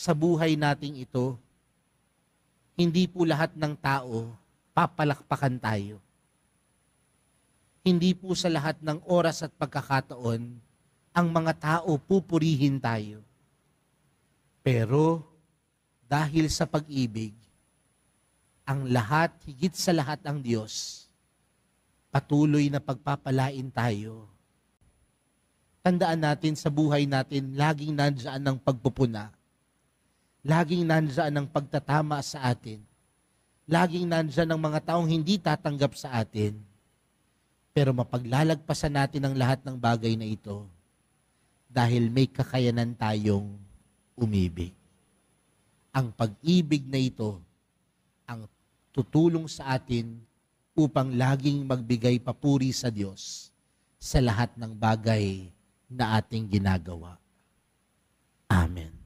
sa buhay nating ito, hindi po lahat ng tao papalakpakan tayo. Hindi po sa lahat ng oras at pagkakataon ang mga tao pupurihin tayo. Pero dahil sa pag-ibig, ang lahat, higit sa lahat ang Diyos, patuloy na pagpapalain tayo. Tandaan natin sa buhay natin, laging nandiyan ang pagpupuna. Laging nandiyan ang pagtatama sa atin. Laging nandiyan ang mga taong hindi tatanggap sa atin. Pero mapaglalagpasan natin ang lahat ng bagay na ito dahil may kakayanan tayong umibig. Ang pag-ibig na ito ang tutulong sa atin upang laging magbigay papuri sa Diyos sa lahat ng bagay na ating ginagawa. Amen.